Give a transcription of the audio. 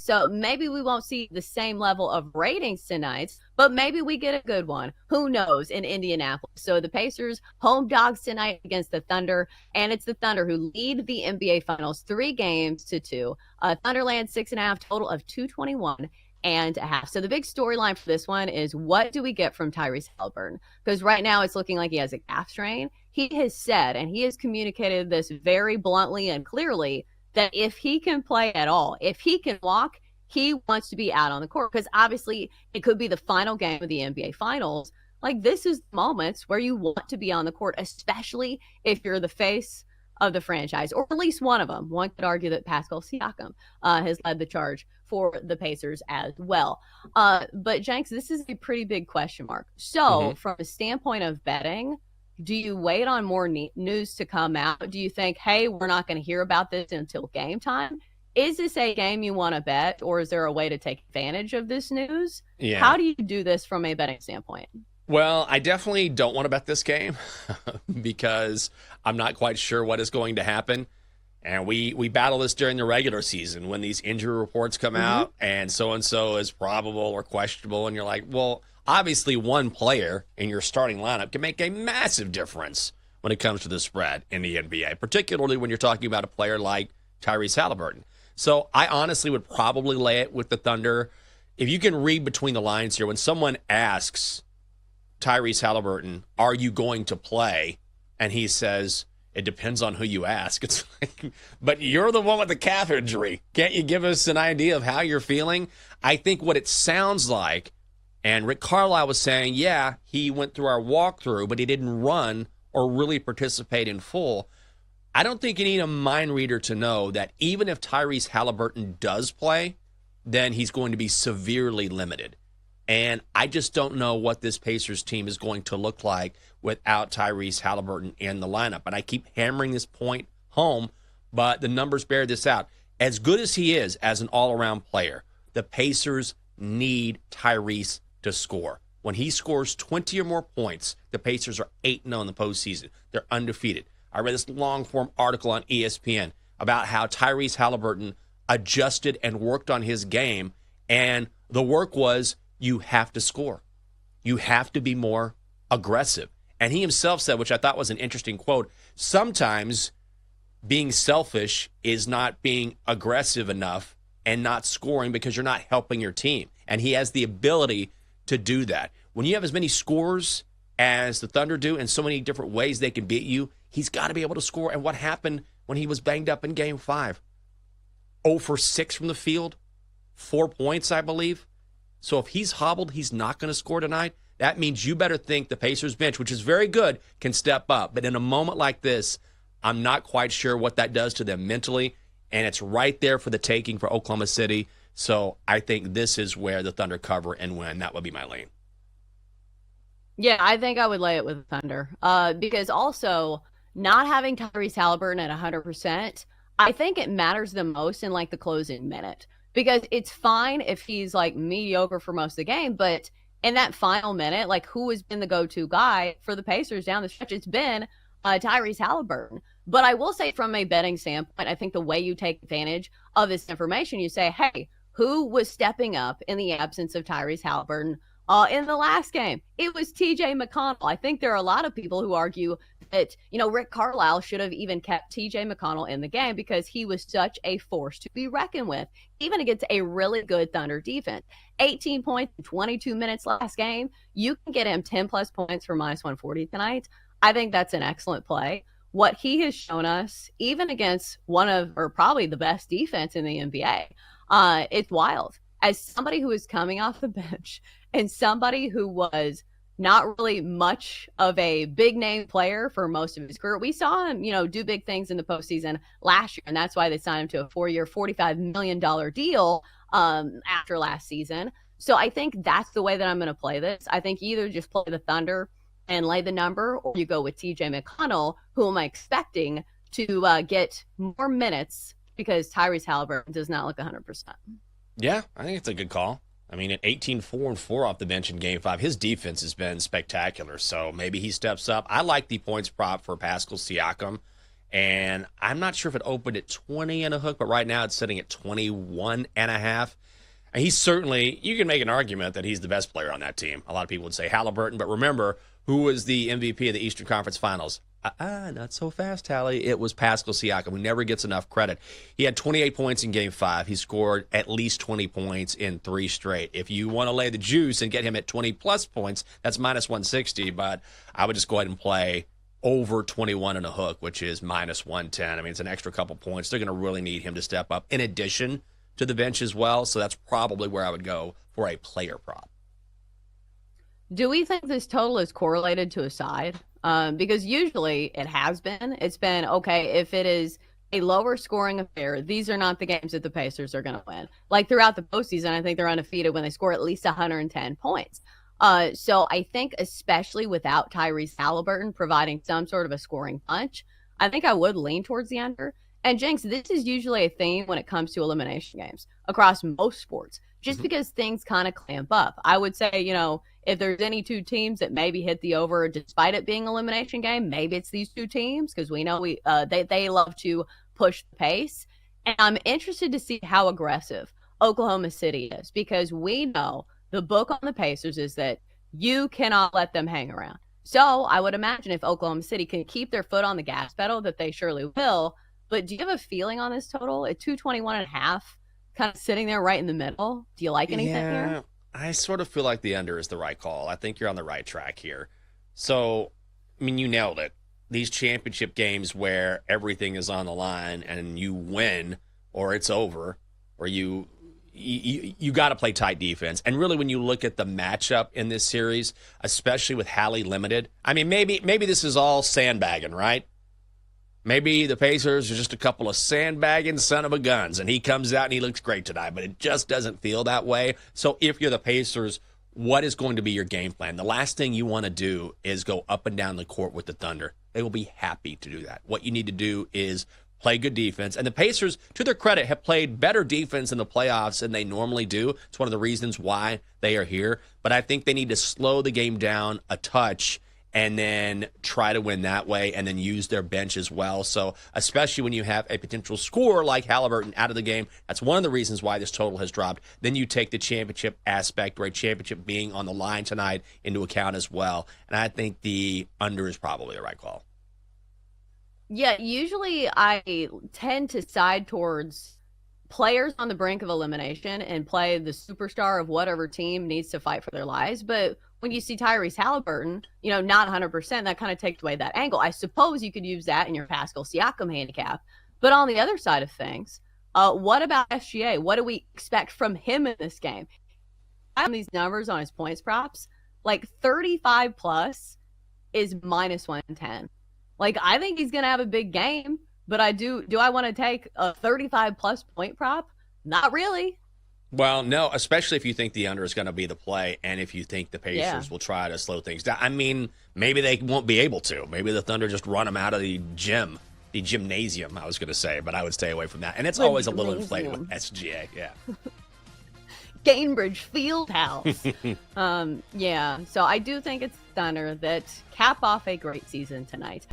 So maybe we won't see the same level of ratings tonight, but maybe we get a good one. Who knows in Indianapolis? So the Pacers home dogs tonight against the Thunder, and it's the Thunder who lead the NBA Finals 3-2. Thunderland 6.5, total of 221.5. So the big storyline for this one is, what do we get from Tyrese Haliburton? Because right now it's looking like he has a calf strain. He has said, and he has communicated this very bluntly and clearly, that if he can play at all, if he can walk, he wants to be out on the court, because obviously it could be the final game of the NBA Finals. Like, this is moments where you want to be on the court, especially if you're the face of the franchise, or at least one of them. One could argue that Pascal Siakam has led the charge for the Pacers as well. But Jenks, this is a pretty big question mark. So from a standpoint of betting, do you wait on more news to come out? Do you think, hey, we're not going to hear about this until game time? Is this a game you want to bet, or is there a way to take advantage of this news? Yeah. How do you do this from a betting standpoint? Well, I definitely don't want to bet this game because I'm not quite sure what is going to happen. And we battle this during the regular season when these injury reports come out and so is probable or questionable. And you're like, well, obviously one player in your starting lineup can make a massive difference when it comes to the spread in the NBA, particularly when you're talking about a player like Tyrese Haliburton. So I honestly would probably lay it with the Thunder. If you can read between the lines here, when someone asks Tyrese Haliburton, are you going to play? And he says, it depends on who you ask. It's like, but you're the one with the calf injury. Can't you give us an idea of how you're feeling? I think what it sounds like, and Rick Carlisle was saying, yeah, he went through our walkthrough, but he didn't run or really participate in full. I don't think you need a mind reader to know that even if Tyrese Haliburton does play, then he's going to be severely limited. And I just don't know what this Pacers team is going to look like without Tyrese Haliburton in the lineup. And I keep hammering this point home, but the numbers bear this out. As good as he is as an all-around player, the Pacers need Tyrese to score. When he scores 20 or more points, the Pacers are 8-0 in the postseason. They're undefeated. I read this long-form article on ESPN about how Tyrese Haliburton adjusted and worked on his game, and the work was, you have to score. You have to be more aggressive. And he himself said, which I thought was an interesting quote, sometimes being selfish is not being aggressive enough and not scoring because you're not helping your team. And he has the ability to do that. When you have as many scores as the Thunder do in so many different ways they can beat you, he's got to be able to score. And what happened when he was banged up in Game 5? 0 for 6 from the field, 4 points, I believe. So if he's hobbled, he's not going to score tonight. That means you better think the Pacers bench, which is very good, can step up. But in a moment like this, I'm not quite sure what that does to them mentally. And it's right there for the taking for Oklahoma City. So I think this is where the Thunder cover and win. That would be my lean. Yeah, I think I would lay it with the Thunder. Because also, not having Tyrese Haliburton at 100%, I think it matters the most in like the closing minute. Because it's fine if he's like mediocre for most of the game, but in that final minute, like, who has been the go-to guy for the Pacers down the stretch? It's been Tyrese Haliburton. But I will say, from a betting standpoint, I think the way you take advantage of this information, you say, hey, who was stepping up in the absence of Tyrese Haliburton in the last game? It was TJ McConnell. I think there are a lot of people who argue that, Rick Carlisle should have even kept TJ McConnell in the game because he was such a force to be reckoned with, even against a really good Thunder defense. 18 points in 22 minutes last game. You can get him 10 plus points for minus 140 tonight. I think that's an excellent play. What he has shown us, even against one of, or probably the best defense in the NBA, it's wild. As somebody who is coming off the bench and somebody who was not really much of a big name player for most of his career, we saw him, do big things in the postseason last year. And that's why they signed him to a 4-year, $45 million deal after last season. So I think that's the way that I'm going to play this. I think either just play the Thunder and lay the number, or you go with TJ McConnell, who am I expecting to get more minutes because Tyrese Haliburton does not look 100%. Yeah, I think it's a good call. I mean, at 18-4-4 off the bench in Game 5, his defense has been spectacular. So maybe he steps up. I like the points prop for Pascal Siakam. And I'm not sure if it opened at 20 and a hook, but right now it's sitting at 21 and a half. And he's certainly, you can make an argument that he's the best player on that team. A lot of people would say Haliburton, but remember, who was the MVP of the Eastern Conference Finals? Not so fast, Hallie. It was Pascal Siakam, who never gets enough credit. He had 28 points in Game 5. He scored at least 20 points in 3 straight. If you want to lay the juice and get him at 20-plus points, that's minus 160, but I would just go ahead and play over 21 and a hook, which is minus 110. I mean, it's an extra couple points. They're going to really need him to step up in addition to the bench as well, so that's probably where I would go for a player prop. Do we think this total is correlated to a side? Because usually it has been. It's been, okay, if it is a lower scoring affair, these are not the games that the Pacers are going to win. Like throughout the postseason, I think they're undefeated when they score at least 110 points. So I think especially without Tyrese Haliburton providing some sort of a scoring punch, I think I would lean towards the under. And Jenks, this is usually a theme when it comes to elimination games across most sports, just because things kind of clamp up. I would say, if there's any two teams that maybe hit the over despite it being an elimination game, maybe it's these two teams, because we know they love to push the pace. And I'm interested to see how aggressive Oklahoma City is, because we know the book on the Pacers is that you cannot let them hang around. So I would imagine if Oklahoma City can keep their foot on the gas pedal, that they surely will. But do you have a feeling on this total at 221.5, kind of sitting there right in the middle? Do you like anything here? I sort of feel like the under is the right call. I think you're on the right track here. So, I mean, you nailed it. These championship games where everything is on the line and you win or it's over, or you got to play tight defense. And really, when you look at the matchup in this series, especially with Hallie limited, I mean, maybe this is all sandbagging, right? Maybe the Pacers are just a couple of sandbagging son of a guns, and he comes out and he looks great tonight, but it just doesn't feel that way. So if you're the Pacers, what is going to be your game plan? The last thing you want to do is go up and down the court with the Thunder. They will be happy to do that. What you need to do is play good defense. And the Pacers, to their credit, have played better defense in the playoffs than they normally do. It's one of the reasons why they are here. But I think they need to slow the game down a touch and then try to win that way, and then use their bench as well. So especially when you have a potential scorer like Haliburton out of the game, that's one of the reasons why this total has dropped. Then you take the championship aspect, or a championship being on the line tonight, into account as well. And I think the under is probably the right call. Yeah, usually I tend to side towards players on the brink of elimination and play the superstar of whatever team needs to fight for their lives. But when you see Tyrese Haliburton, not 100%, that kind of takes away that angle. I suppose you could use that in your Pascal Siakam handicap. But on the other side of things, what about SGA? What do we expect from him in this game? I have these numbers on his points props. Like 35 plus is minus 110. Like, I think he's going to have a big game, but do I want to take a 35 plus point prop? Not really. Well, no, especially if you think the under is going to be the play, and if you think the Pacers will try to slow things down. I mean, maybe they won't be able to. Maybe the Thunder just run them out of the gymnasium, I was going to say, but I would stay away from that. And it's always a little inflated with SGA, yeah. Gainbridge Fieldhouse. Yeah, so I do think it's Thunder that cap off a great season tonight.